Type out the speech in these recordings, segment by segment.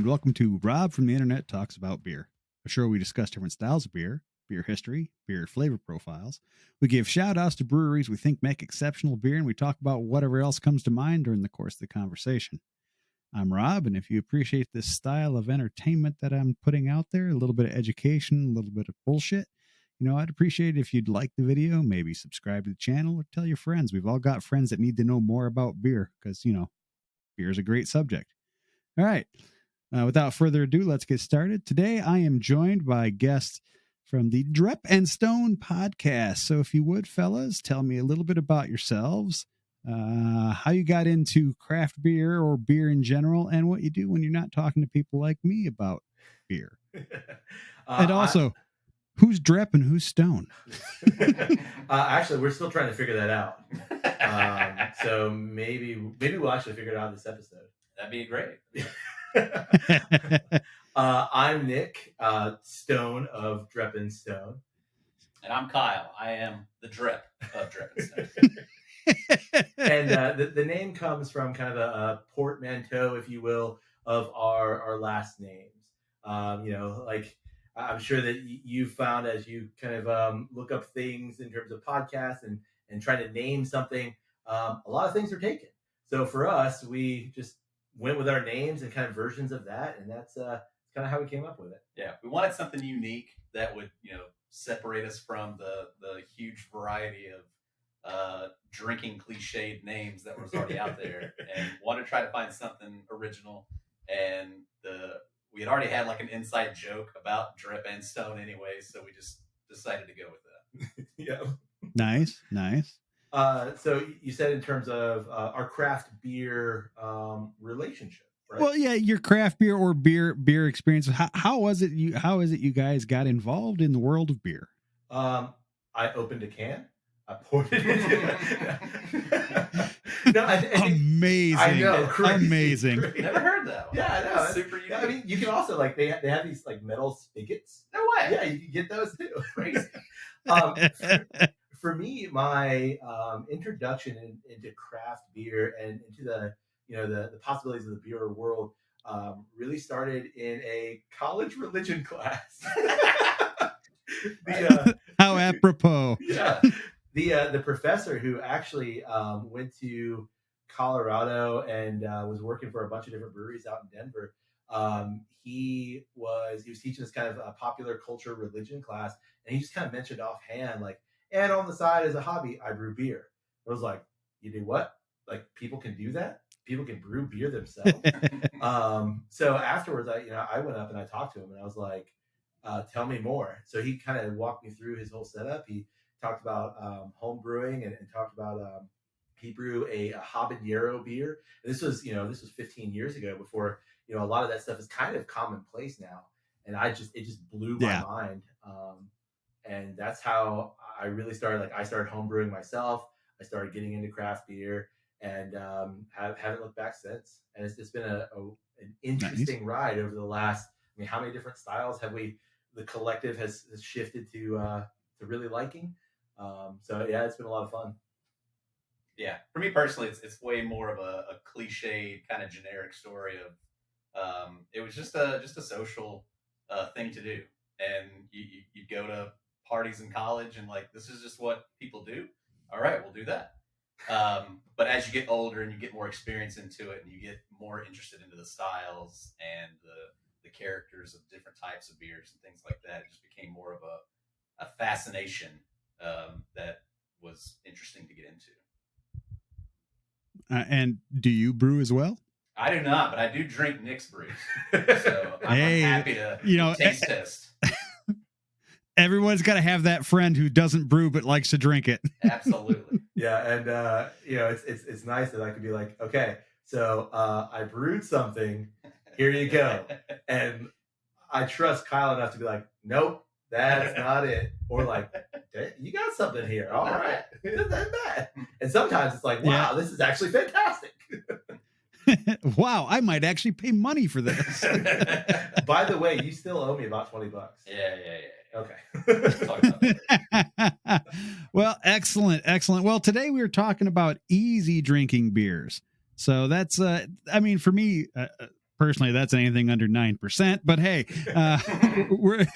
welcome to Rob from the Internet Talks About Beer, a show where we discuss different styles of beer, beer history, beer flavor profiles. We give shout-outs to breweries we think make exceptional beer, and we talk about whatever else comes to mind during the course of the conversation. I'm Rob, and if you appreciate this style of entertainment that I'm putting out there, a little bit of education, a little bit of bullshit, I'd appreciate it if you'd like the video, maybe subscribe to the channel, or tell your friends. We've all got friends that need to know more about beer because, beer is a great subject. All right. Without further ado, let's get started. Today, I am joined by guests from the Drep and Stone podcast. So if you would, fellas, tell me a little bit about yourselves, how you got into craft beer or beer in general, and what you do when you're not talking to people like me about beer. And also, who's Drep and who's Stone? Actually, we're still trying to figure that out. So maybe we'll actually figure it out in this episode. That'd be great. I'm Nick Stone of Drep and Stone. And I'm Kyle. I am the Drep of Drep and Stone. And the name comes from kind of a portmanteau, if you will, of our last names. I'm sure that you found as you kind of look up things in terms of podcasts and try to name something, a lot of things are taken. So for us, we just went with our names and kind of versions of that, and that's kind of how we came up with it. Yeah, we wanted something unique that would, separate us from the huge variety of drinking cliched names that was already out there, and wanted to try to find something original. And we had already had like an inside joke about Drep and Stone anyway, so we just decided to go with that. Yeah. Nice. So you said in terms of our craft beer relationship, right? Well, yeah, your craft beer or beer experience. How is it you guys got involved in the world of beer? I opened a can. I poured it into No, I think, amazing. I know, crazy, amazing. Crazy. Never heard that one. Yeah, I know. Super unique. I mean, you can also they have these like metal spigots. No way. Yeah, you can get those too. Crazy. For me, my introduction into craft beer and into the possibilities of the beer world really started in a college religion class. How apropos. Yeah. The professor who actually went to Colorado and was working for a bunch of different breweries out in Denver. He was teaching this kind of a popular culture religion class, and he just kind of mentioned offhand, like, and on the side as a hobby, I brew beer. I was like, you do what? Like, people can do that? People can brew beer themselves? So afterwards, I went up and I talked to him, and I was like, tell me more. So he kind of walked me through his whole setup. He talked about home brewing and talked about he brewed a habanero beer. And this was 15 years ago, before a lot of that stuff is kind of commonplace now. And it just blew my mind. And that's how I really started. Like, I started home brewing myself. I started getting into craft beer, and haven't looked back since. And it's been an interesting ride over the last. I mean, how many different styles have the collective has shifted to really liking? So yeah, it's been a lot of fun. Yeah, for me personally, it's way more of a cliche kind of generic story of it was just a social thing to do, and you'd go to parties in college, and like, this is just what people do. All right, we'll do that. But as you get older and you get more experience into it, and you get more interested into the styles and the characters of different types of beers and things like that, it just became more of a fascination that was interesting to get into. And do you brew as well? I do not, but I do drink Nick's brews. So I'm happy to taste test. Everyone's got to have that friend who doesn't brew but likes to drink it. Absolutely. Yeah, and it's nice that I could be like, okay, so I brewed something. Here you go. And I trust Kyle enough to be like, nope, that's not it. Or like, you got something here. All right. It isn't that bad. And sometimes it's like, wow, this is actually fantastic. Wow, I might actually pay money for this. By the way, you still owe me about $20. Yeah. Okay. Talk about that. Well, excellent. Well, today we were talking about easy drinking beers. So that's, for me, personally, that's anything under 9%. But hey, we're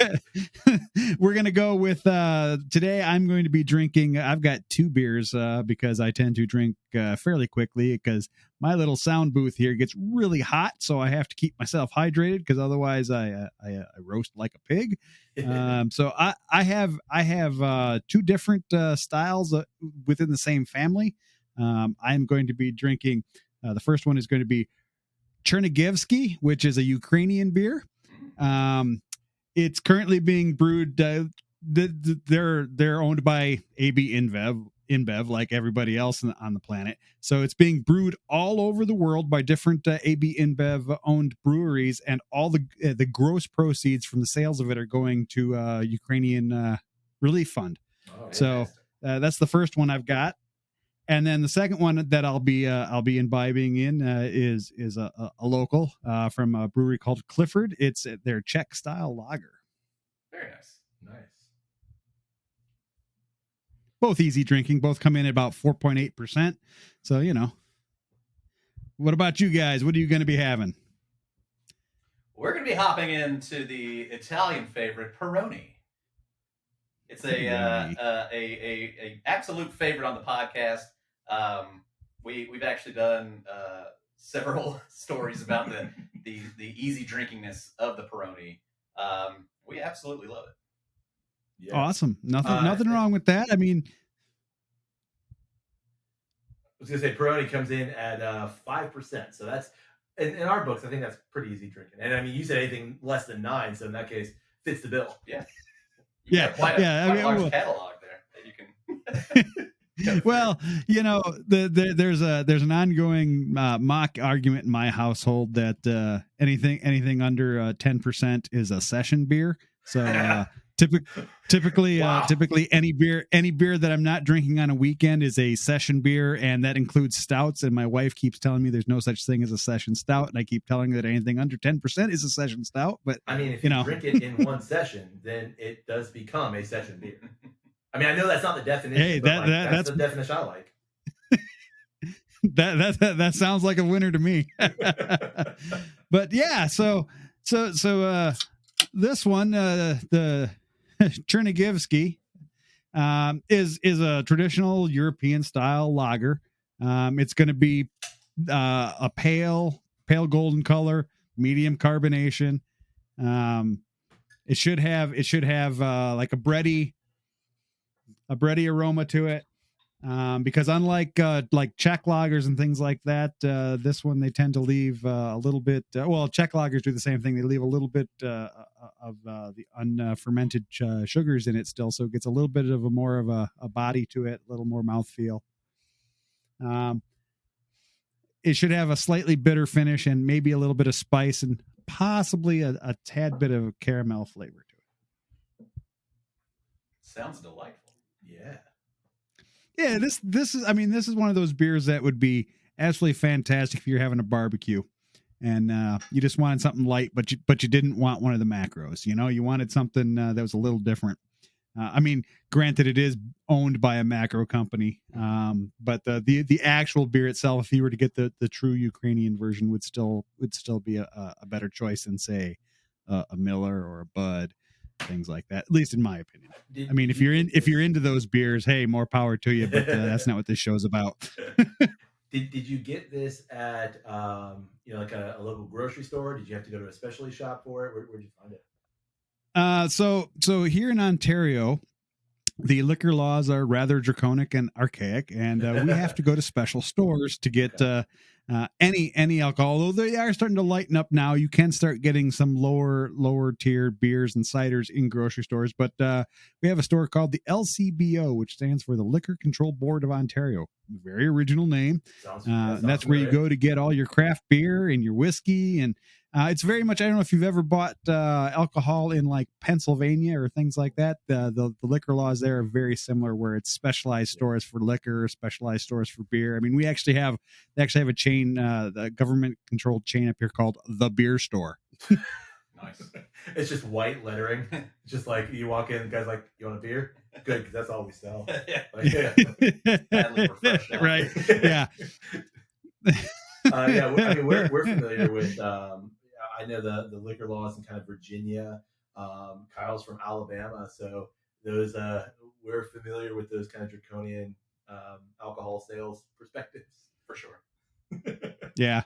we're gonna go with today. I'm going to be drinking. I've got 2 beers because I tend to drink fairly quickly because my little sound booth here gets really hot, so I have to keep myself hydrated because otherwise I roast like a pig. So I have 2 different styles within the same family. I'm going to be drinking. The first one is going to be Chernigevsky, which is a Ukrainian beer. It's currently being brewed. They're owned by AB InBev, like everybody else on the planet. So it's being brewed all over the world by different AB InBev owned breweries, and all the gross proceeds from the sales of it are going to Ukrainian relief fund. Oh, so that's the first one I've got. And then the second one that I'll be imbibing in is a local from a brewery called Clifford. It's their Czech style lager. Very nice. Nice. Both easy drinking. Both come in at about 4.8%. So What about you guys? What are you going to be having? We're going to be hopping into the Italian favorite Peroni. It's a absolute favorite on the podcast. We've actually done several stories about the easy drinkingness of the Peroni. We absolutely love it. Yeah. Awesome. Nothing wrong with that. I mean, I was gonna say Peroni comes in at 5%, so that's in our books. I think that's pretty easy drinking. And I mean, you said anything less than 9, so in that case, fits the bill. Yeah. Quite a large catalog there that you can. Well, there's an ongoing mock argument in my household that anything under 10% is a session beer. So typically Wow. typically any beer that I'm not drinking on a weekend is a session beer, and that includes stouts. And my wife keeps telling me there's no such thing as a session stout, and I keep telling her that anything under 10% is a session stout. But I mean, if you drink it in one session, then it does become a session beer. I mean, I know that's not the definition. Hey, but that's the definition I like. That sounds like a winner to me. But yeah, so this one, the Chernigevsky, is a traditional European style lager. It's going to be a pale golden color, medium carbonation. It should have like a bready aroma to it. Because unlike like Czech lagers and things like that, this one they tend to leave a little bit. Czech lagers do the same thing. They leave a little bit of the unfermented sugars in it still, so it gets a little bit of more of a body to it, a little more mouthfeel. It should have a slightly bitter finish and maybe a little bit of spice and possibly a tad bit of caramel flavor to it. Sounds delightful. Yeah. Yeah, this is one of those beers that would be absolutely fantastic if you're having a barbecue and you just wanted something light, but you didn't want one of the macros. You wanted something that was a little different. I mean, granted, it is owned by a macro company, but the actual beer itself, if you were to get the true Ukrainian version, would still be a better choice than say a Miller or a Bud. Things like that, at least in my opinion. I mean, if you're into those beers, hey, more power to you. But that's not what this show's about. Did you get this at like a local grocery store? Did you have to go to a specialty shop for it? Where did you find it? So here in Ontario, the liquor laws are rather draconic and archaic, and we have to go to special stores to get any alcohol. Although they are starting to lighten up now, you can start getting some lower tier beers and ciders in grocery stores. But we have a store called the LCBO, which stands for the Liquor Control Board of Ontario. Very original name. And that's where you go to get all your craft beer and your whiskey. And it's very much, I don't know if you've ever bought alcohol in like Pennsylvania or things like that. The liquor laws there are very similar, where it's specialized stores for liquor, specialized stores for beer. I mean, they actually have a chain, the government controlled chain up here called The Beer Store. Nice. It's just white lettering. Just like you walk in, the guy's like, "You want a beer?" Good, because that's all we sell. Right. Yeah. I mean, we're familiar with I know the liquor laws in kind of Virginia. Kyle's from Alabama, so those we're familiar with those kind of draconian alcohol sales perspectives for sure. Yeah.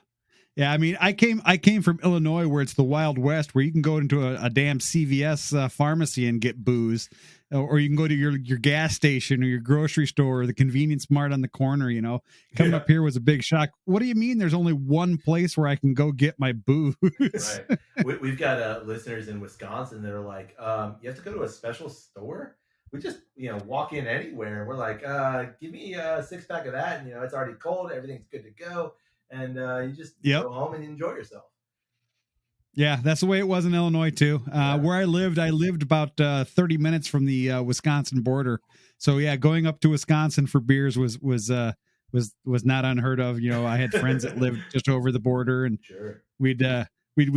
Yeah, I mean, I came from Illinois, where it's the Wild West, where you can go into a damn CVS pharmacy and get booze, or you can go to your gas station or your grocery store or the convenience mart on the corner. You know, coming up here was a big shock. What do you mean? There's only one place where I can go get my booze? Right. We've got listeners in Wisconsin that are like, you have to go to a special store. We just walk in anywhere. We're like, give me a 6-pack of that, and it's already cold. Everything's good to go, and you just go home and enjoy yourself. Yeah, that's the way it was in Illinois too. Where I lived about 30 minutes from the Wisconsin border. So yeah, going up to Wisconsin for beers was not unheard of. I had friends that lived just over the border, and sure. we'd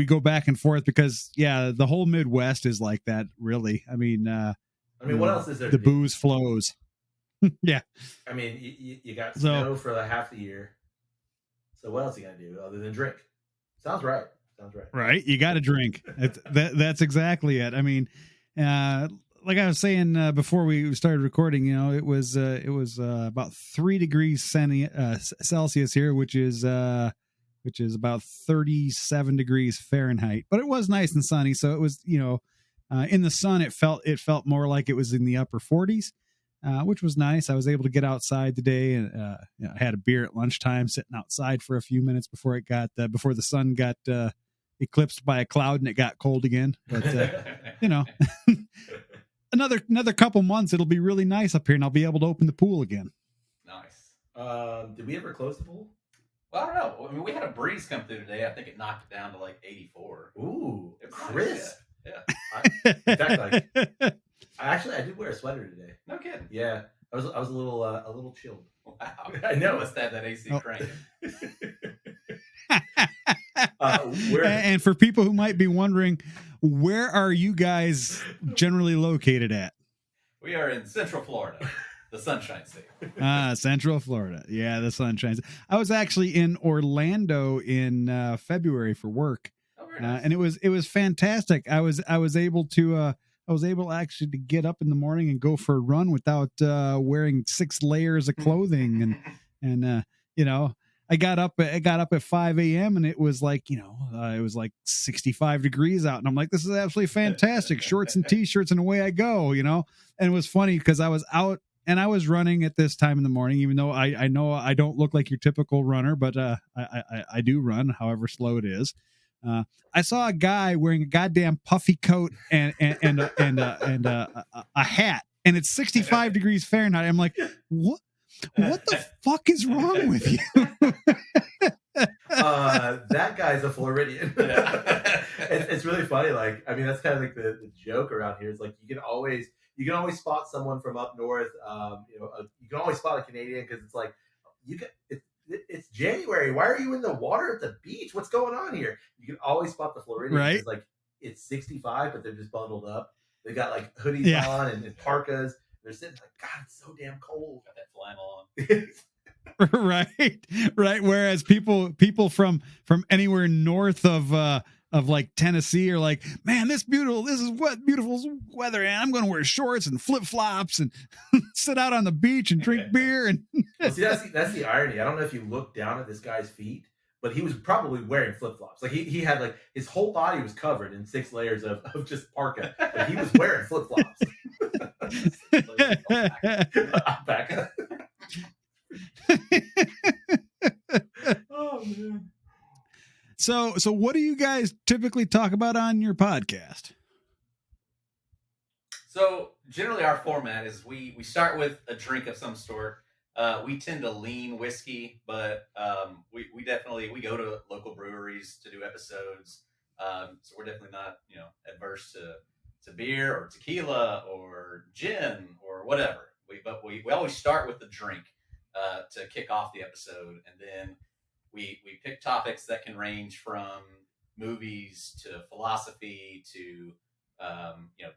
go back and forth because the whole Midwest is like that. Really, I mean, what else is there? The booze flows. Yeah. I mean, you got snow for half the year. So what else you gotta do other than drink? Sounds right. Right. You got to drink. That's exactly it. I mean, like I was saying before we started recording, it was about 3 degrees Celsius here, which is about 37 degrees Fahrenheit. But it was nice and sunny, so it was in the sun it felt more like it was in the upper 40s. Which was nice. I was able to get outside today, and I had a beer at lunchtime, sitting outside for a few minutes before before the sun got eclipsed by a cloud and it got cold again. But another couple months, it'll be really nice up here, and I'll be able to open the pool again. Nice. Did we ever close the pool? Well, I don't know. I mean, we had a breeze come through today. I think it knocked it down to like 84. Ooh, it was crisp. Nice. Yeah. In fact, I did wear a sweater today. No kidding. Yeah, I was a little chilled. Wow. I know. Must have that AC cranking. And for people who might be wondering, where are you guys generally located at? We are in Central Florida, the Sunshine State. Central Florida. Yeah, the Sunshine State. I was actually in Orlando in February for work. Oh, very nice. And it was fantastic. I was able actually to get up in the morning and go for a run without wearing 6 layers of clothing, and I got up at 5 a.m. and it was like 65 degrees out, and I'm like, this is absolutely fantastic. Shorts and t-shirts, and away I go. And it was funny because I was out and I was running at this time in the morning, even though I know I don't look like your typical runner, but I do run, however slow it is. I saw a guy wearing a goddamn puffy coat and a hat, and it's 65 degrees Fahrenheit. I'm like, what the fuck is wrong with you? That guy's a Floridian. It's really funny. Like, I mean, that's kind of like the joke around here. Is like you can always spot someone from up north. You can always spot a Canadian because it's like it's January. Why are you in the water at the beach? What's going on here? You can always spot the Floridians. Right. Like it's 65, but they're just bundled up. They got like hoodies on and parkas. They're sitting like, God, it's so damn cold. Got that flannel on. Right. Whereas people from anywhere north of like Tennessee are like, man, this is what beautiful weather, and I'm going to wear shorts and flip flops and sit out on the beach and drink beer. And well, see, that's the irony. I don't know if you look down at this guy's feet, but he was probably wearing flip flops. Like he had like his whole body was covered in 6 layers of just parka, but he was wearing flip flops. Back. Oh man. So what do you guys typically talk about on your podcast? So generally our format is we start with a drink of some sort. We tend to lean whiskey, but we definitely go to local breweries to do episodes. So we're definitely not adverse to beer or tequila or gin or whatever. But we always start with the drink to kick off the episode, and then we pick topics that can range from movies to philosophy to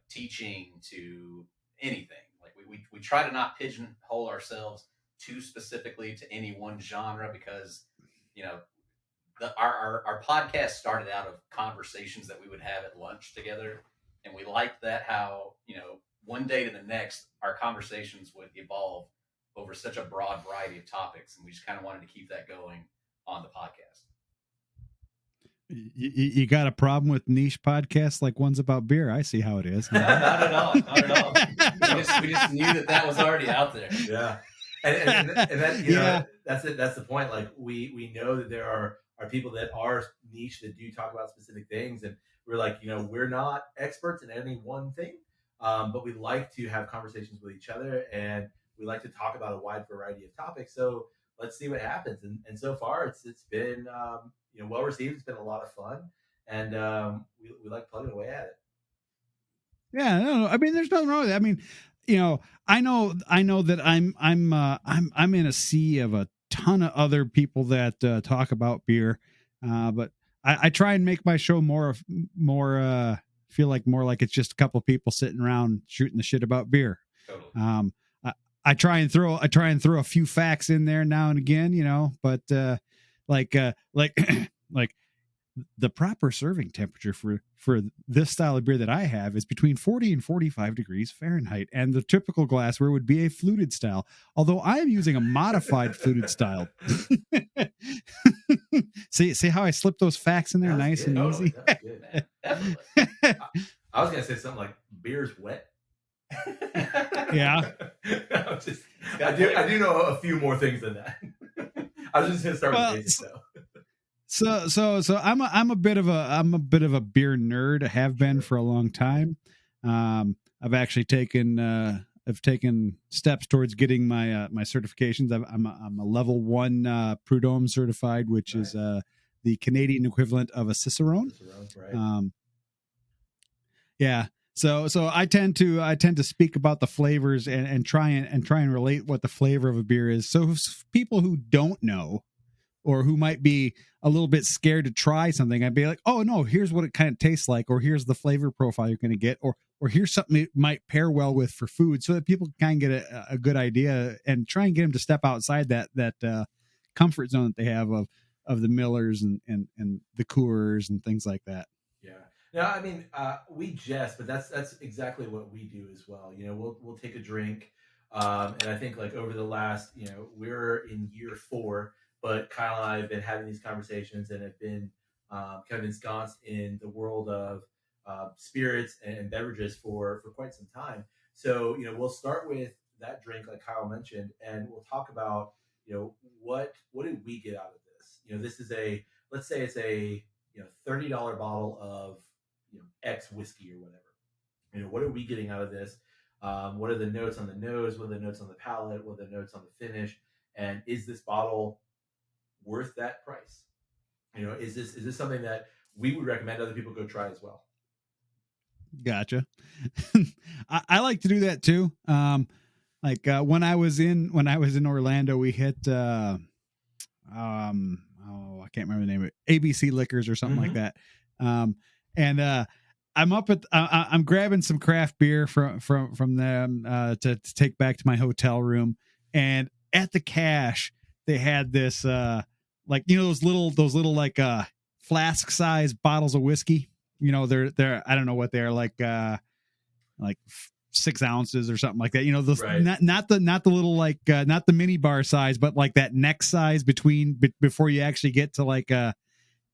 teaching to anything. Like we try to not pigeonhole ourselves too specifically to any one genre, because our podcast started out of conversations that we would have at lunch together, and we liked that how one day to the next our conversations would evolve over such a broad variety of topics, and we just kind of wanted to keep that going on the podcast. You got a problem with niche podcasts like ones about beer? I see how it is. Not at all. Not at all. We just knew that was already out there. Yeah. And that, that's it. That's the point. Like we know that there are people that are niche that do talk about specific things. And we're like, we're not experts in any one thing, but we like to have conversations with each other, and we like to talk about a wide variety of topics. So let's see what happens. And so far it's been, well received. It's been a lot of fun, and we like plugging away at it. Yeah, no, I mean, there's nothing wrong with that. I mean, I know that I'm in a sea of a ton of other people that talk about beer, but I try and make my show more feel like more like it's just a couple of people sitting around shooting the shit about beer. Totally. I try and throw a few facts in there now and again, but like the proper serving temperature for this style of beer that I have is between 40 and 45 degrees Fahrenheit, and the typical glassware would be a fluted style, although I am using a modified fluted style. see how I slipped those facts in there nice good. and easy? That's good, man. Definitely. I was gonna say something like beer's wet. Yeah. I do know a few more things than that. I was just gonna start with basics though. So I'm a bit of a beer nerd. I have been for a long time. I've actually taken steps towards getting my my certifications. I'm a level 1 Prud'homme certified, which is the Canadian equivalent of a Cicerone. Right. Yeah. So I tend to speak about the flavors and try and relate what the flavor of a beer is. So people who don't know, or who might be a little bit scared to try something, I'd be like, oh no, here's what it kind of tastes like, or here's the flavor profile you're going to get, or here's something it might pair well with for food, so that people can kind of get a good idea and try and get them to step outside that comfort zone that they have of the Millers and the Coors and things like that. Yeah. No, I mean, we jest, but that's exactly what we do as well. We'll take a drink, and I think like over the last, we're in year 4. But Kyle and I have been having these conversations and have been kind of ensconced in the world of spirits and beverages for quite some time. So, we'll start with that drink, like Kyle mentioned, and we'll talk about, what did we get out of this? This is let's say it's a $30 bottle of X whiskey or whatever. What are we getting out of this? What are the notes on the nose? What are the notes on the palate? What are the notes on the finish? And is this bottle worth that price? Is this something that we would recommend other people go try as well? Gotcha. I like to do that too. When I was in Orlando, we hit I can't remember the name of it, ABC Liquors or something like that. And I'm grabbing some craft beer from them to take back to my hotel room, and at the cash they had this those little like flask size bottles of whiskey. They're I don't know what they are, like 6 ounces or something like that. Those right. not the little like not the mini bar size, but like that neck size before you actually get to like a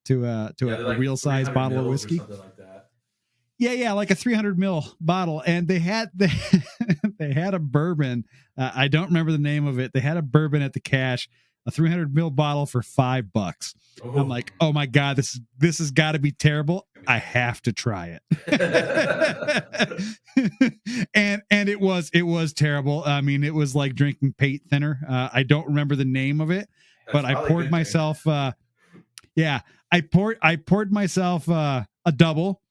real size bottle of whiskey. Something like that. Yeah, like a 300 ml bottle, and they had a bourbon. I don't remember the name of it. They had a bourbon at the cash, a 300 ml bottle for $5. Oh. I'm like, oh my god, this has got to be terrible. I have to try it. and it was terrible. I mean, it was like drinking paint thinner. I don't remember the name of it, but I poured myself. I poured myself a double.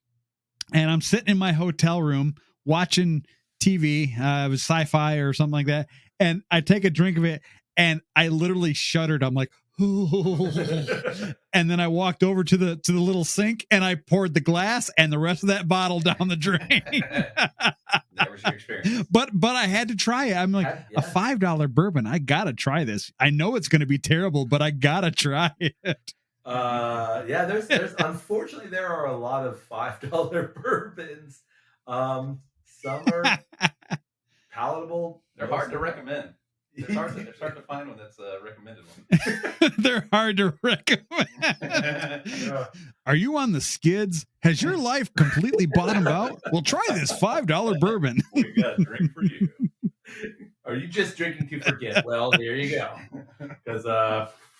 And I'm sitting in my hotel room watching TV. It was sci-fi or something like that. And I take a drink of it, and I literally shuddered. I'm like, and then I walked over to the little sink, and I poured the glass and the rest of that bottle down the drain. That was your experience. But I had to try it. I'm like, a $5 bourbon. I gotta try this. I know it's going to be terrible, but I gotta try it. Yeah, there's unfortunately there are a lot of $5 bourbons. Some are palatable. They're most hard to not. recommend. It's hard to find one that's a recommended one. They're hard to recommend. Yeah. Are you on the skids? Has your life completely bottomed out? Well, try this $5 bourbon. We've got a drink for you. Are you just drinking to forget? Well, there you go. Because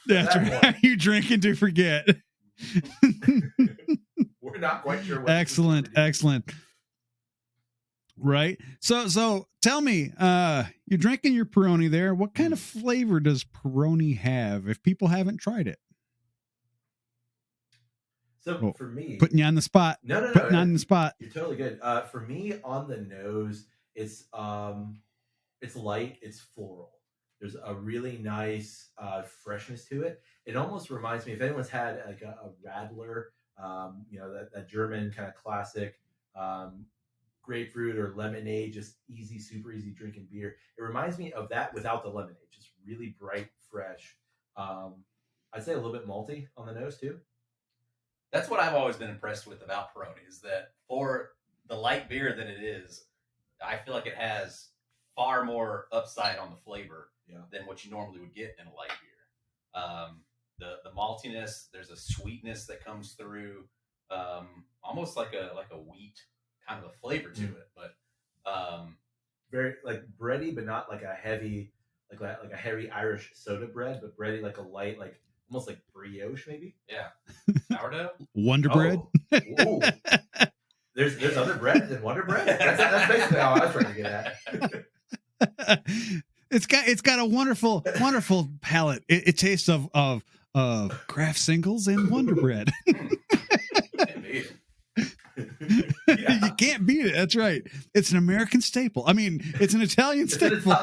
That's right. Are you drinking to forget? we're not quite sure what. Excellent. Right. So tell me, you're drinking your Peroni there. What kind of flavor does Peroni have if people haven't tried it? So for me, putting you on the spot. No. Putting on the spot. You're totally good. For me, on the nose, it's light. It's floral. There's a really nice freshness to it. It almost reminds me, if anyone's had like a Radler, that German kind of classic grapefruit or lemonade, just super easy drinking beer. It reminds me of that without the lemonade, just really bright, fresh. I'd say a little bit malty on the nose too. That's what I've always been impressed with about Peroni, is that for the light beer that it is, I feel like it has far more upside on the flavor than what you normally would get in a light beer. The maltiness, there's a sweetness that comes through, almost like a wheat kind of a flavor to it, but very like bready, but not like a heavy, like a heavy Irish soda bread, but bready like a light, like almost like brioche maybe. Yeah, sourdough, Wonder Bread. Ooh. There's other bread than Wonder Bread. That's basically how I was trying to get at. It's got a wonderful palate. It tastes of craft singles and Wonder Bread. You can't beat it. That's right. It's an American staple. I mean, it's an Italian staple.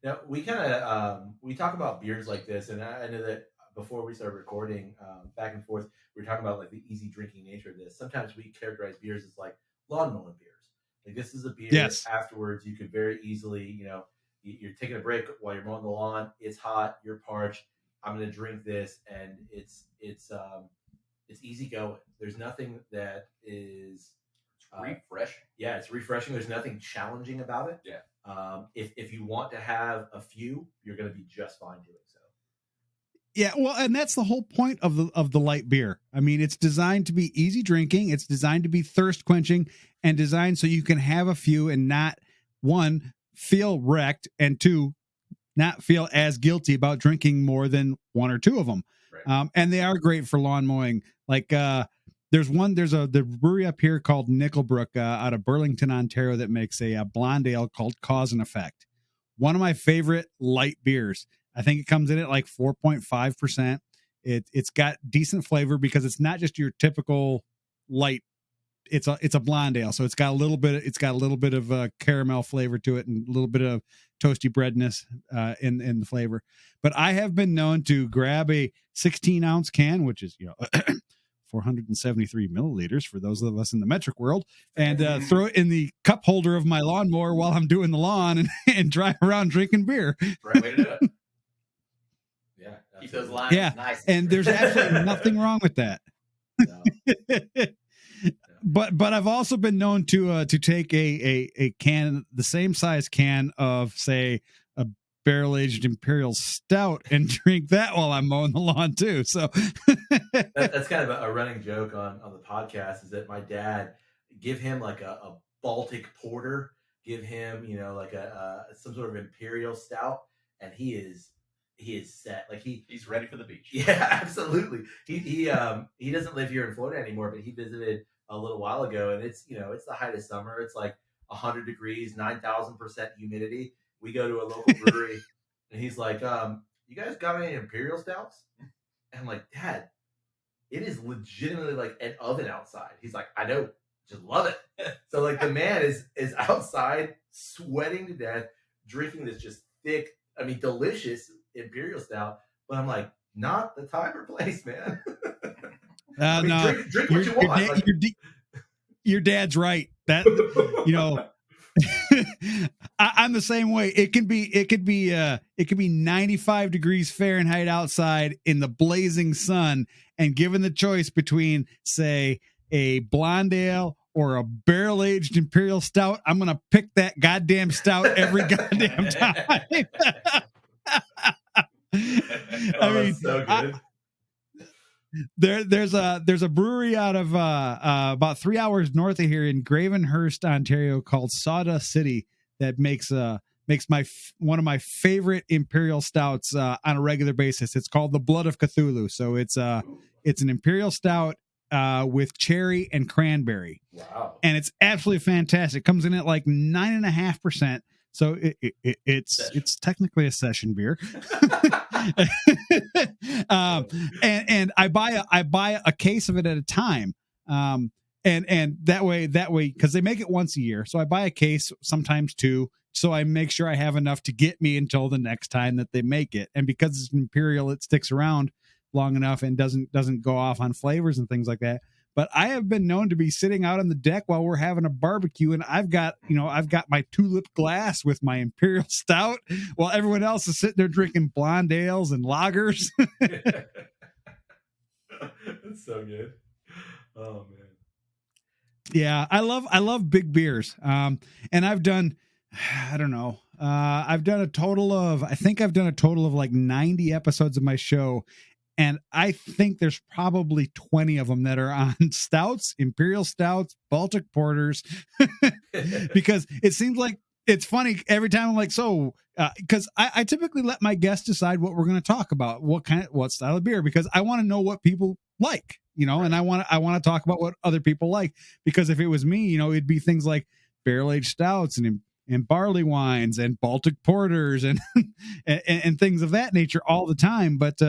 Now we kind of we talk about beers like this, and I know that before we started recording, back and forth, we were talking about like the easy drinking nature of this. Sometimes we characterize beers as like lawn mowing beers. Like this is a beer that afterwards you could very easily, you're taking a break while you're mowing the lawn. It's hot. You're parched. I'm going to drink this, and it's easy going. There's nothing that is refreshing. Yeah, it's refreshing. There's nothing challenging about it. Yeah. If you want to have a few, you're going to be just fine doing so. Yeah, well, and that's the whole point of the light beer. I mean, it's designed to be easy drinking. It's designed to be thirst quenching, and designed so you can have a few and not, one, feel wrecked, and two, not feel as guilty about drinking more than one or two of them. Right. And they are great for lawn mowing. Like there's the brewery up here called Nickelbrook out of Burlington, Ontario, that makes a blonde ale called Cause and Effect. One of my favorite light beers. I think it comes in at like 4.5%. It's got decent flavor because it's not just your typical light. It's a blonde ale, so it's got a little bit of caramel flavor to it and a little bit of toasty breadness in the flavor. But I have been known to grab a 16-ounce can, which is 473 milliliters for those of us in the metric world, and throw it in the cup holder of my lawnmower while I'm doing the lawn and drive around drinking beer. Right way to do it. Yeah, keep those lines nice. And there's absolutely nothing wrong with that. No. But I've also been known to take a can, the same size can of, say, a barrel-aged Imperial Stout, and drink that while I'm mowing the lawn too. So that's kind of a running joke on the podcast, is that my dad, give him like a Baltic Porter, give him like a some sort of Imperial Stout, and he is set. Like he's ready for the beach. Yeah, absolutely. He doesn't live here in Florida anymore, but he visited a little while ago, and it's it's the height of summer. It's like 100 degrees, 9,000% humidity. We go to a local brewery, and he's like, "You guys got any Imperial Stouts?" And I'm like, "Dad, it is legitimately like an oven outside." He's like, "I know, just love it." So like the man is outside sweating to death, drinking this just thick, delicious Imperial Stout. But I'm like, not the time or place, man. No, drink what you want. Your dad's right. That I'm the same way. It could be 95 degrees Fahrenheit outside in the blazing sun, and given the choice between, say, a blonde ale or a barrel aged imperial stout, I'm gonna pick that goddamn stout every goddamn time. I mean, that's so good. there's a brewery out of about 3 hours north of here in Gravenhurst, Ontario, called Sawdust City, that makes one of my favorite imperial stouts on a regular basis. It's called the Blood of Cthulhu. So it's an imperial stout with cherry and cranberry. Wow. And it's absolutely fantastic. It comes in at like 9.5%. So it's technically a session beer. And I buy a case of it at a time. And that way, because they make it once a year. So I buy a case, sometimes two. So I make sure I have enough to get me until the next time that they make it. And because it's imperial, it sticks around long enough and doesn't go off on flavors and things like that. But I have been known to be sitting out on the deck while we're having a barbecue, and I've got my tulip glass with my imperial stout while everyone else is sitting there drinking blonde ales and lagers. That's so good. Oh man. Yeah, I love big beers. And I've done, I don't know, I've done a total of like 90 episodes of my show. And I think there's probably 20 of them that are on stouts, imperial stouts, Baltic porters, because it seems like it's funny every time I'm like, so, because I typically let my guests decide what we're going to talk about, what style of beer, because I want to know what people like, right. And I want to talk about what other people like, because if it was me, it'd be things like barrel aged stouts and barley wines and Baltic porters and things of that nature all the time. But,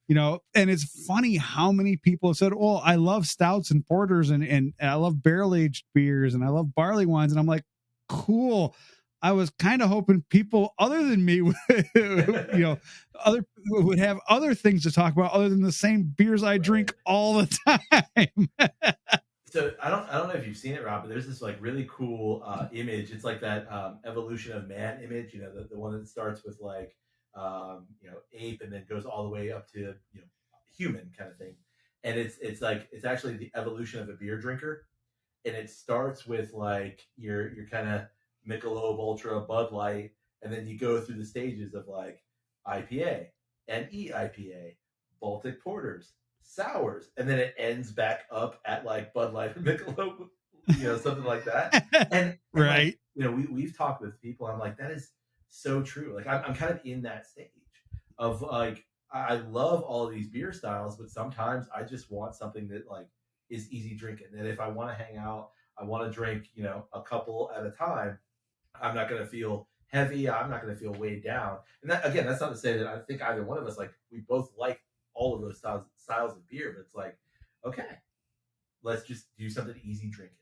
and it's funny how many people have said, oh, I love stouts and porters and I love barrel aged beers and I love barley wines. And I'm like, cool. I was kind of hoping people other than me would, would have other things to talk about other than the same beers I drink all the time. So I don't know if you've seen it, Rob, but there's this like really cool image. It's like that evolution of man image, the one that starts with like ape and then goes all the way up to human kind of thing. And it's actually the evolution of a beer drinker. And it starts with like your kind of Michelob Ultra, Bud Light, and then you go through the stages of like IPA and EIPA, Baltic porters, sours, and then it ends back up at like Bud Light or Michelob, something like that. And right, like, we've talked with people. I'm like, that is so true. Like I'm kind of in that stage of like I love all of these beer styles, but sometimes I just want something that like is easy drinking. And if I want to hang out, I want to drink a couple at a time. I'm not going to feel heavy. I'm not going to feel weighed down. And that, again, that's not to say that I think either one of us, like, we both like all of those styles of beer, but it's like, okay, let's just do something easy drinking.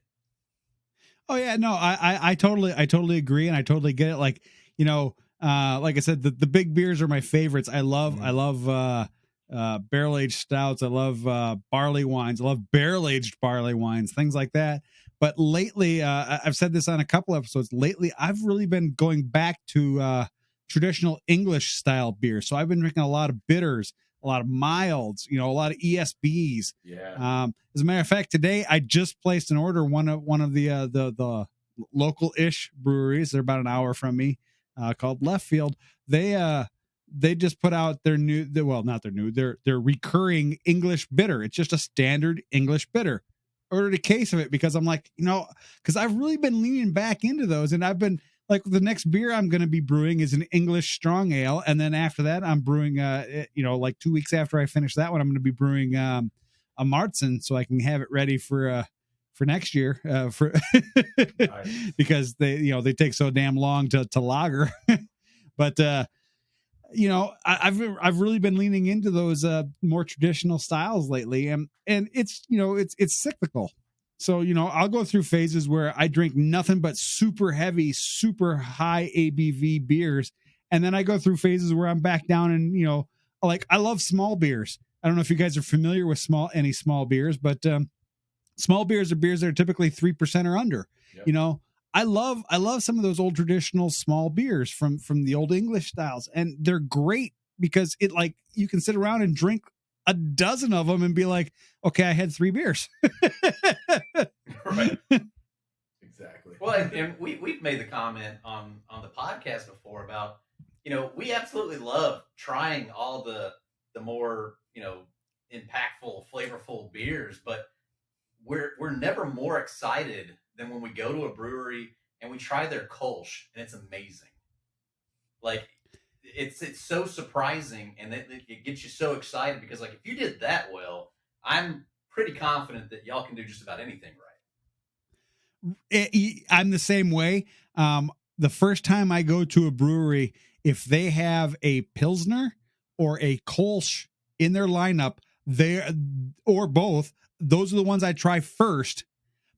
Oh yeah, no, I totally agree. And I totally get it. Like, like I said, the big beers are my favorites. I love barrel aged stouts. I love barley wines. I love barrel aged barley wines, things like that. But lately, I've said this on a couple episodes. Lately, I've really been going back to traditional English style beer. So I've been drinking a lot of bitters, a lot of milds, a lot of ESBs. Yeah. As a matter of fact, today I just placed an order. One of the local-ish breweries, they're about an hour from me, called Left Field. They just put out their their recurring English bitter. It's just a standard English bitter. Ordered a case of it because I'm like, because I've really been leaning back into those, and I've been like, the next beer I'm going to be brewing is an English strong ale, and then after that I'm brewing like 2 weeks after I finish that one, I'm going to be brewing a Martzen, so I can have it ready for next year nice. Because they take so damn long to lager. But I've really been leaning into those more traditional styles lately, and it's it's cyclical. So I'll go through phases where I drink nothing but super heavy, super high ABV beers, and then I go through phases where I'm back down and like, I love small beers. I don't know if you guys are familiar with any small beers, but small beers are beers that are typically 3% or under. Yep. I love some of those old traditional small beers from the old English styles, and they're great because it like you can sit around and drink a dozen of them and be like, okay, I had 3 beers. Right. Exactly. Well, and we've made the comment on the podcast before about, we absolutely love trying all the more, impactful, flavorful beers, but we're never more excited than when we go to a brewery and we try their Kolsch and it's amazing. Like it's so surprising, and it gets you so excited because like if you did that well, I'm pretty confident that y'all can do just about anything right. I'm the same way. The first time I go to a brewery, if they have a Pilsner or a Kolsch in their lineup, or both, those are the ones I try first,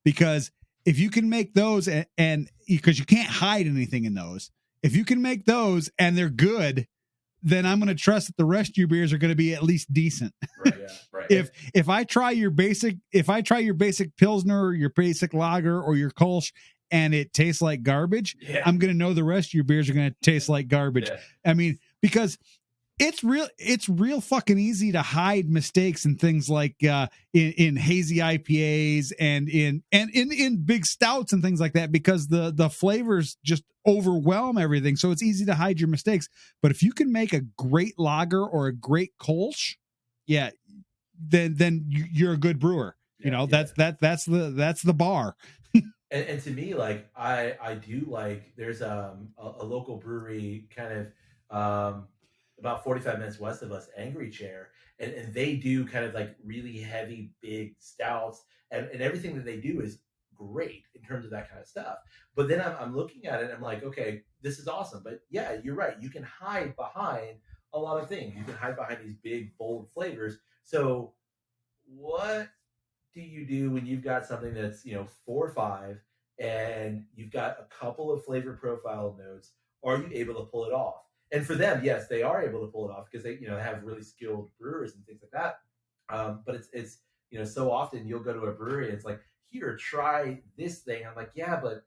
because if you can make those and because you can't hide anything in those, if you can make those and they're good, then I'm going to trust that the rest of your beers are going to be at least decent. Right. Yeah. Right. If I try your basic Pilsner or your basic lager or your Kolsch and it tastes like garbage, Yeah. I'm going to know the rest of your beers are going to taste like garbage. Yeah. I mean, because it's real fucking easy to hide mistakes and things like in hazy IPAs and in big stouts and things like that, because the flavors just overwhelm everything. So it's easy to hide your mistakes. But if you can make a great lager or a great Kolsch, yeah, then you're a good brewer. Yeah, that's the bar. And to me, like I do like there's a local brewery kind of about 45 minutes west of us, Angry Chair, and they do kind of like really heavy, big stouts, and everything that they do is great in terms of that kind of stuff. But then I'm looking at it and I'm like, okay, this is awesome. But yeah, you're right. You can hide behind a lot of things. You can hide behind these big, bold flavors. So what do you do when you've got something that's 4 or 5 and you've got a couple of flavor profile notes? Are you able to pull it off? And for them, yes, they are able to pull it off because they have really skilled brewers and things like that. But it's so often you'll go to a brewery and it's like, here, try this thing. I'm like, yeah, but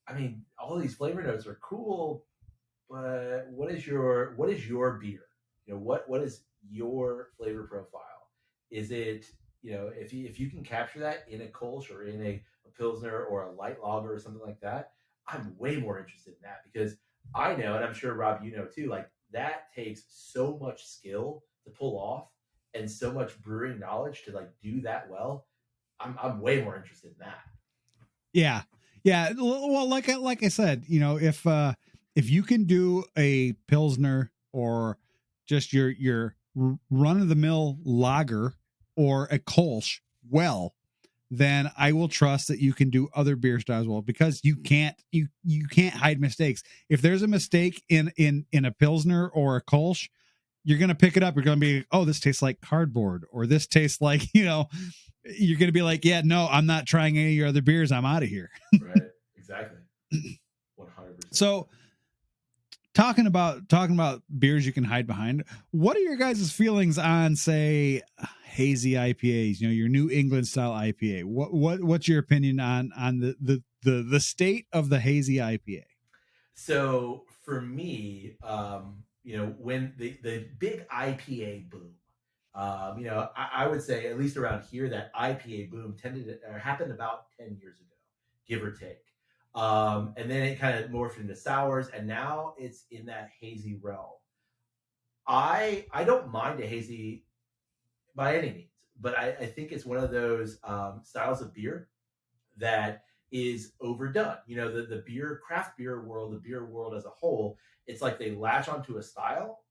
I mean, all these flavor notes are cool, but what is your beer? What is your flavor profile? Is it if you can capture that in a Kolsch or in a Pilsner or a light lager or something like that, I'm way more interested in that because I know, and I'm sure Rob, you know too, like that takes so much skill to pull off and so much brewing knowledge to like do that well. I'm way more interested in that. Yeah. Well, like I said, if you can do a Pilsner or just your run of the mill lager or a Kolsch well, then I will trust that you can do other beer styles well, because you can't hide mistakes. If there's a mistake in a Pilsner or a Kolsch, you're going to pick it up. You're going to be, oh, this tastes like cardboard, or this tastes like, you're going to be like, yeah, no, I'm not trying any of your other beers. I'm out of here. Right. Exactly. 100%. So talking about beers you can hide behind, what are your guys' feelings on, say, hazy IPAs, your New England style IPA? What's your opinion on the state of the hazy IPA? So for me, when the big IPA boom, I would say at least around here that IPA boom happened about 10 years ago, give or take. And then it kind of morphed into sours, and now it's in that hazy realm. I don't mind a hazy by any means, but I think it's one of those styles of beer that is overdone. The beer craft beer world, the beer world as a whole, it's like they latch onto a style,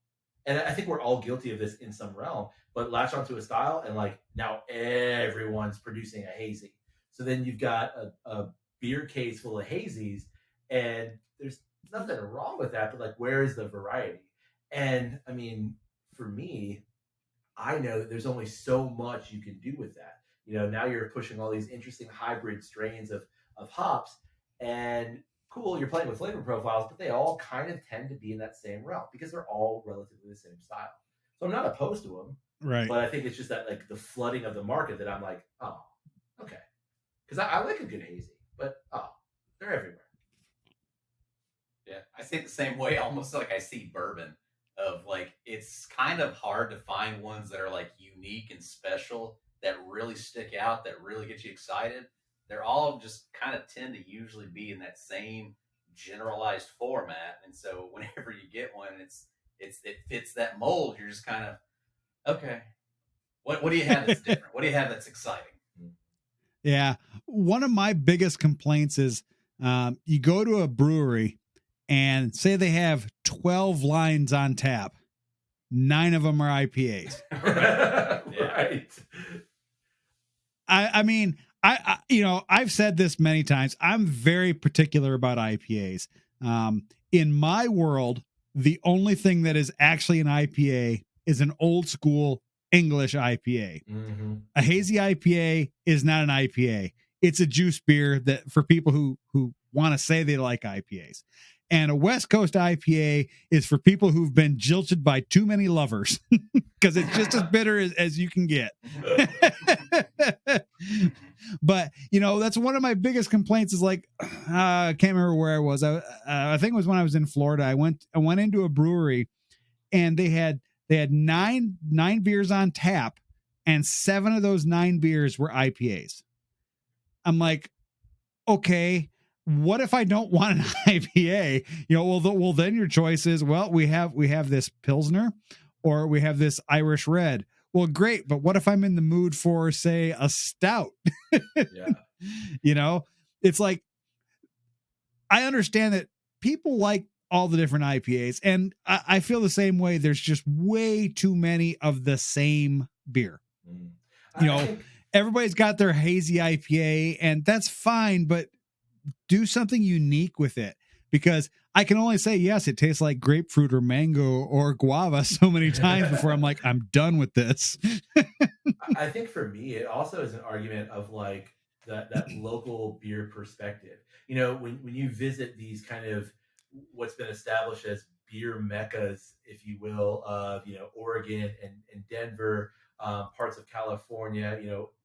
and I think we're all guilty of this in some realm. But latch onto a style, and like now everyone's producing a hazy. So then you've got a beer case full of hazies, and there's nothing wrong with that. But like, where is the variety? And I mean, for me, I know that there's only so much you can do with that. Now you're pushing all these interesting hybrid strains of hops, and cool, you're playing with flavor profiles, but they all kind of tend to be in that same realm because they're all relatively the same style. So I'm not opposed to them, Right. but I think it's just that like the flooding of the market that I'm like, oh, okay, because I like a good hazy, but They're everywhere. Yeah, I see it the same way. Almost like I see bourbon. Of like, it's kind of hard to find ones that are like unique and special that really stick out, that really get you excited. They're all just kind of tend to usually be in that same generalized format, and so whenever you get one, it fits that mold. You're just kind of okay. What do you have that's different? What do you have that's exciting? Yeah. One of my biggest complaints is you go to a brewery and say they have 12 lines on tap, 9 of them are IPAs. Right. I mean, I've said this many times. I'm very particular about IPAs. In my world, the only thing that is actually an IPA is an old school English IPA. Mm-hmm. A hazy IPA is not an IPA. It's a juice beer that for people who want to say they like IPAs. And a West Coast IPA is for people who've been jilted by too many lovers because it's just as bitter as you can get. But, that's one of my biggest complaints is like, I can't remember where I was. I think it was when I was in Florida. I went into a brewery and they had nine beers on tap and 7 of those 9 beers were IPAs. I'm like, okay, what if I don't want an IPA? Well, then your choice is, well, we have this Pilsner or we have this Irish Red. Well, great, but what if I'm in the mood for, say, a stout? Yeah. It's like, I understand that people like all the different IPAs, and I feel the same way. There's just way too many of the same beer. Everybody's got their hazy IPA, and that's fine, but do something unique with it, because I can only say, yes, it tastes like grapefruit or mango or guava so many times before I'm like, I'm done with this. I think for me, it also is an argument of like that local beer perspective. When you visit these kind of what's been established as beer meccas, if you will, of Oregon and Denver, parts of California,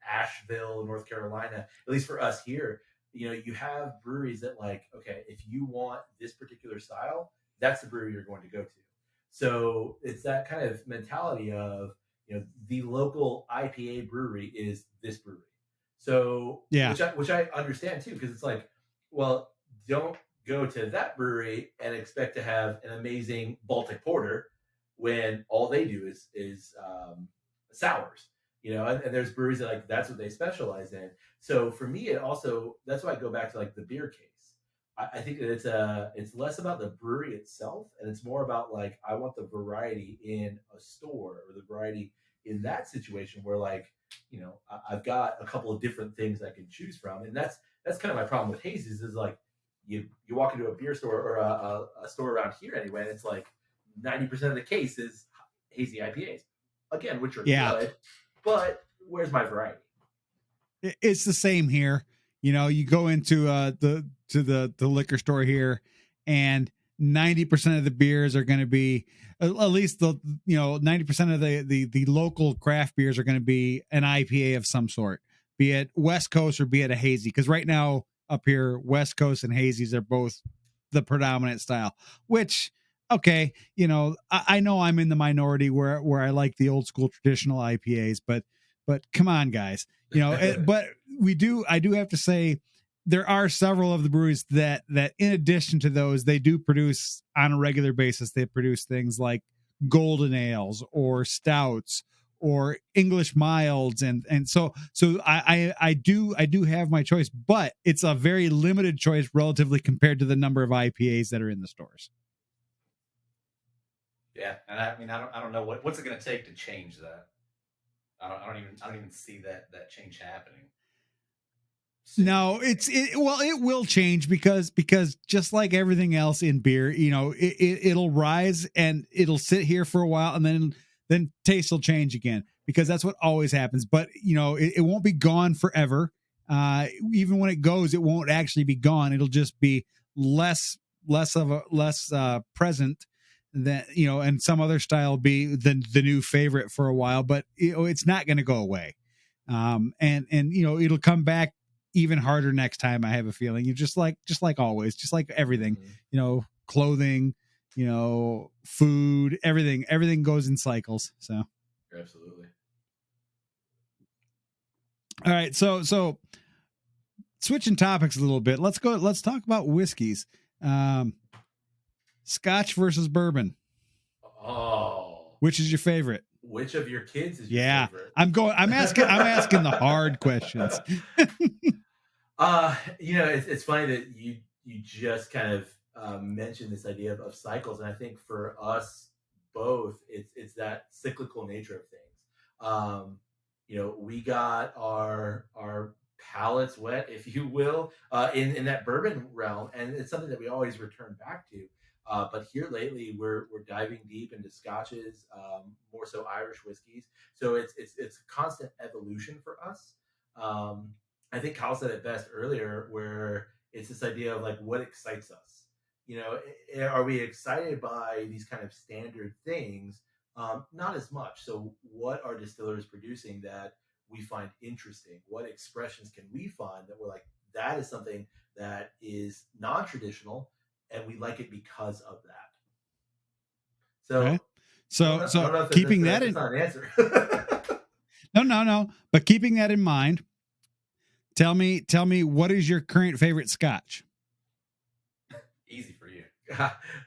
Asheville, North Carolina. At least for us here, you have breweries that like, okay, if you want this particular style, that's the brewery you're going to go to. So it's that kind of mentality of the local IPA brewery is this brewery. So Yeah. which I understand too, because it's like, well, don't go to that brewery and expect to have an amazing Baltic Porter when all they do is sours. And there's breweries that like that's what they specialize in. So for me, it also that's why I go back to like the beer case. I think that it's less about the brewery itself, and it's more about like I want the variety in a store or the variety in that situation where like I've got a couple of different things I can choose from, and that's kind of my problem with hazies is like you walk into a beer store or a store around here anyway, and it's like 90% of the case is hazy IPAs, again, which are good, but where's my variety? It's the same here. You go into the liquor store here, and 90% of the beers are going to be, at least 90% of the local craft beers are going to be an IPA of some sort, be it West Coast or be it a hazy. Because right now up here, West Coast and hazies are both the predominant style, which, okay, I know I'm in the minority where I like the old school traditional IPAs, but come on, guys, but I do have to say there are several of the breweries that in addition to those, they do produce on a regular basis. They produce things like golden ales or stouts or English milds. And so I do have my choice, but it's a very limited choice relatively compared to the number of IPAs that are in the stores. Yeah. And I don't know what's it going to take to change that. I don't even see that change happening. No, it will change because just like everything else in beer, it'll rise and it'll sit here for a while, and then taste will change again, because that's what always happens. But it won't be gone forever. Even when it goes, it won't actually be gone. It'll just be less present than, and some other style be the new favorite for a while, but it's not going to go away. And it'll come back even harder next time. I have a feeling you just like always, just like everything, Mhm. Clothing, food, everything goes in cycles. So, Absolutely. all right. So switching topics a little bit. Let's talk about whiskeys. Scotch versus bourbon. Oh, Which is your favorite? which of your kids is your Yeah, favorite? I'm asking the hard questions. It's funny that you just kind of mentioned this idea of cycles, and I think for us both, it's that cyclical nature of things. We got our palates wet, if you will, in that bourbon realm, and it's something that we always return back to. But here lately, we're diving deep into scotches, more so Irish whiskeys. So it's a constant evolution for us. Um, I think Kyle said it best earlier, where it's this idea of like what excites us. Are we excited by these kind of standard things? Not as much. So, what are distillers producing that we find interesting? What expressions can we find that we're like, that is something that is non traditional and we like it because of that? Okay. So, I don't know if Keeping that that's in, not an answer. no, but keeping that in mind, tell me what is your current favorite Scotch? Easy for you.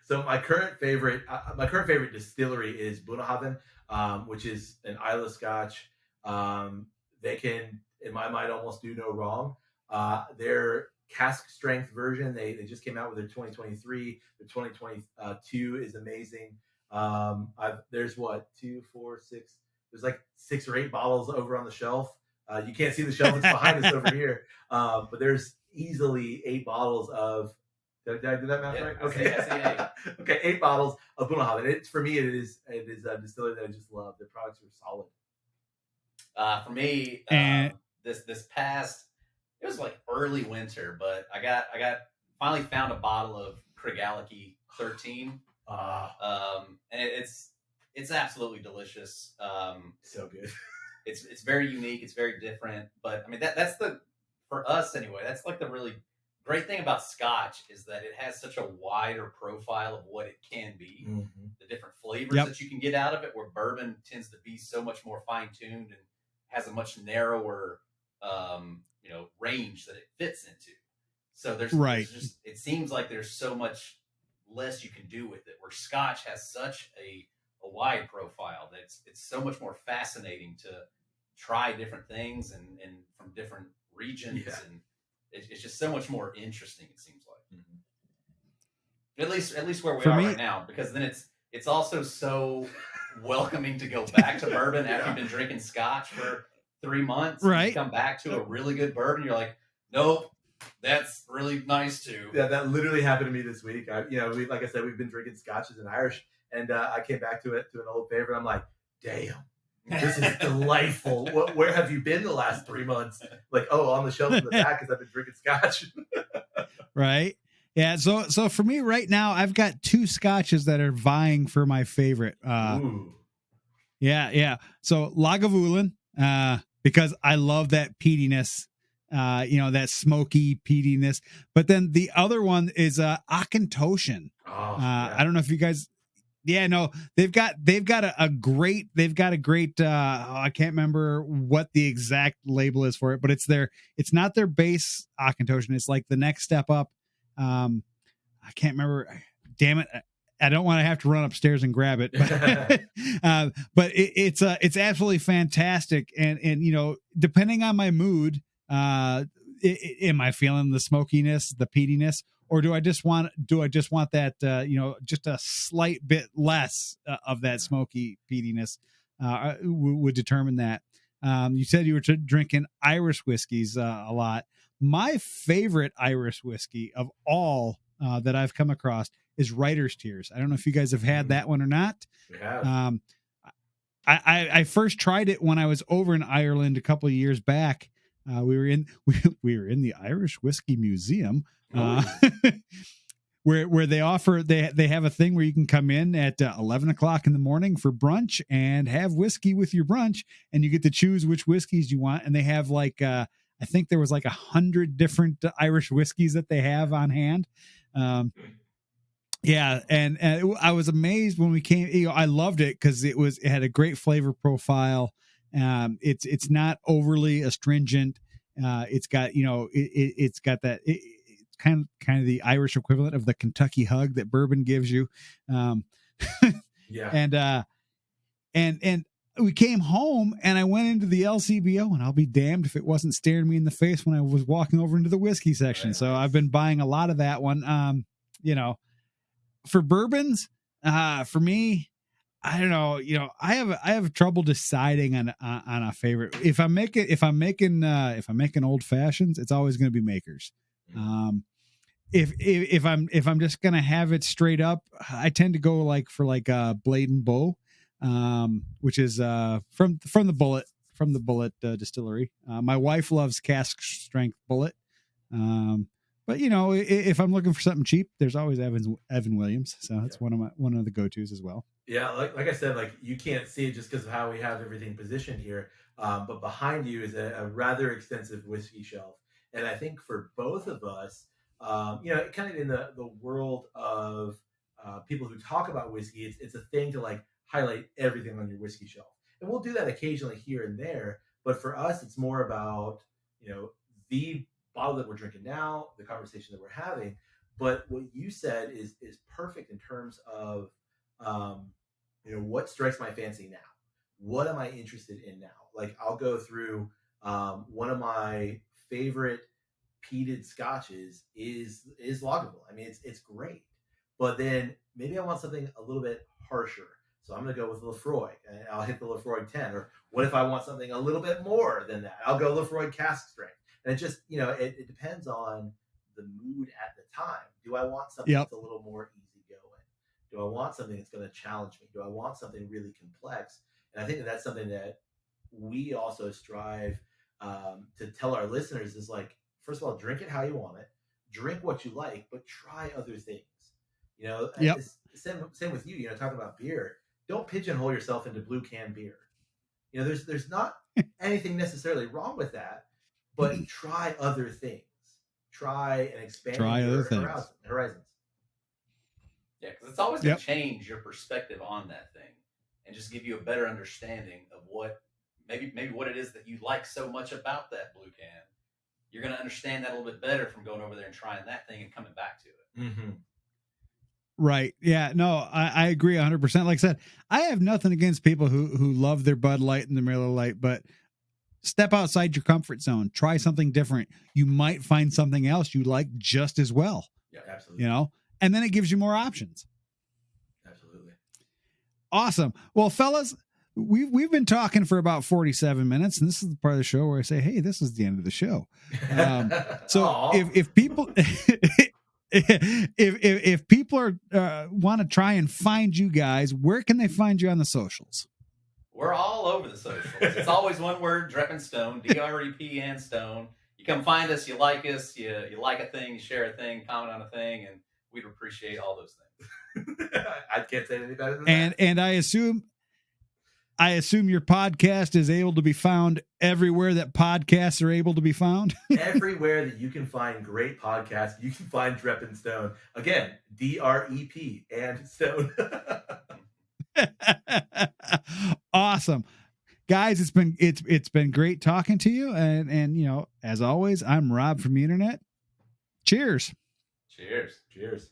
So my current favorite distillery is Bunnahabhain, which is an Islay Scotch. They can, in my mind, almost do no wrong. Their cask strength version, they just came out with their 2023. Their 2022 is amazing. There's what, 2, 4, 6. There's like 6 or 8 bottles over on the shelf. You can't see the shelf; it's behind us over here. But there's easily 8 bottles of. Did I do that math right? Okay. I see 8. Okay, 8 bottles of Bunnahabhain. It's for me. It is a distillery that I just love. The products are solid. For me, And this past, it was like early winter, but I got finally found a bottle of Craigellachie 13, and it's absolutely delicious. So good. It's very unique. It's very different. But I mean that's for us anyway. That's like the really great thing about Scotch is that it has such a wider profile of what it can be, the different flavors that you can get out of it. Where bourbon tends to be so much more fine tuned and has a much narrower, range that it fits into. So there's just, it seems like there's so much less you can do with it. Where Scotch has such a wide profile that it's so much more fascinating to try different things and from different regions, and it's just so much more interesting. It seems like, at least where we are right now, because then it's also so welcoming to go back to bourbon after you've been drinking Scotch for 3 months. Right. You come back to a really good bourbon, you're like, nope, that's really nice too. Yeah, that literally happened to me this week. Like I said, we've been drinking Scotches and Irish, and I came back to an old favorite. I'm like, damn, this is delightful. Where have you been the last 3 months? Like, on the shelf in the back because I've been drinking Scotch. Right. Yeah. So for me right now, I've got 2 Scotches that are vying for my favorite. Ooh. Yeah. So Lagavulin, because I love that peatiness, that smoky peatiness. But then the other one is Auchentoshan. I don't know if you guys. Yeah, no, they've got a great I can't remember what the exact label is for it, but it's not their base Auchentoshan. It's like the next step up. I can't remember. Damn it. I don't want to have to run upstairs and grab it, but it's absolutely fantastic. And depending on my mood, am I feeling the smokiness, the peatiness, or do I just want that, just a slight bit less of that smoky peatiness would determine that. You said you were drinking Irish whiskeys a lot. My favorite Irish whiskey of all that I've come across is Writer's Tears. I don't know if you guys have had that one or not. We have. I first tried it when I was over in Ireland a couple of years back. We were in the Irish Whiskey Museum, where they have a thing where you can come in at 11 o'clock in the morning for brunch and have whiskey with your brunch, and you get to choose which whiskeys you want. And they have I I think there was like 100 different Irish whiskeys that they have on hand. Yeah, and I was amazed when we came. I loved it because it had a great flavor profile. It's not overly astringent. It's got it's got that it's kind of the Irish equivalent of the Kentucky hug that bourbon gives you. Yeah, and we came home and I went into the LCBO, and I'll be damned if it wasn't staring me in the face when I was walking over into the whiskey section. Right, So nice. I've been buying a lot of that one. For bourbons, for me, I don't know. I have trouble deciding on a favorite. If I'm making old fashions, it's always going to be Makers. If I'm just gonna have it straight up, I tend to go for Blade and Bow, which is from the Bullet distillery. My wife loves cask strength Bullet. But if I'm looking for something cheap, there's always Evan Williams. So that's one of the go-tos as well. Yeah, like I said, like you can't see it just because of how we have everything positioned here. But behind you is a rather extensive whiskey shelf, and I think for both of us, kind of in the world of people who talk about whiskey, it's a thing to like highlight everything on your whiskey shelf, and we'll do that occasionally here and there. But for us, it's more about the bottle that we're drinking now, the conversation that we're having. But what you said is perfect in terms of what strikes my fancy now. What am I interested in now? Like I'll go through one of my favorite peated scotches is Lagavulin. I mean, it's great, but then maybe I want something a little bit harsher. So I'm going to go with Lefroy, and I'll hit the Lefroy 10. Or what if I want something a little bit more than that? I'll go Lefroy cask strength. And it just, it depends on the mood at the time. Do I want something that's a little more easygoing? Do I want something that's going to challenge me? Do I want something really complex? And I think that's something that we also strive to tell our listeners is like, first of all, drink it how you want it, drink what you like, but try other things. Same with you. Talking about beer, don't pigeonhole yourself into blue can beer. There's not anything necessarily wrong with that, but try other things. Try and expand your horizons. Yeah, because it's always going to change your perspective on that thing, and just give you a better understanding of what maybe what it is that you like so much about that blue can. You're going to understand that a little bit better from going over there and trying that thing and coming back to it. Mm-hmm. Right. Yeah. No, I agree 100%. Like I said, I have nothing against people who love their Bud Light and the Miller Lite, but step outside your comfort zone. Try something different. You might find something else you like just as well. Yeah, absolutely. And then it gives you more options. Absolutely. Awesome. Well, fellas, we've been talking for about 47 minutes, and this is the part of the show where I say, hey, this is the end of the show. So if people if people are want to try and find you guys, where can they find you on the socials? We're all over the socials. It's always one word: Drep and Stone, DREP and Stone. You come find us, you like us, you like a thing, you share a thing, comment on a thing, and we'd appreciate all those things. I can't say anything better than that. And I assume your podcast is able to be found everywhere that podcasts are able to be found. Everywhere that you can find great podcasts, you can find Drep and Stone. Again, DREP and Stone. Awesome. Guys, it's been great talking to you. And as always, I'm Rob from the internet. Cheers. Cheers. Cheers.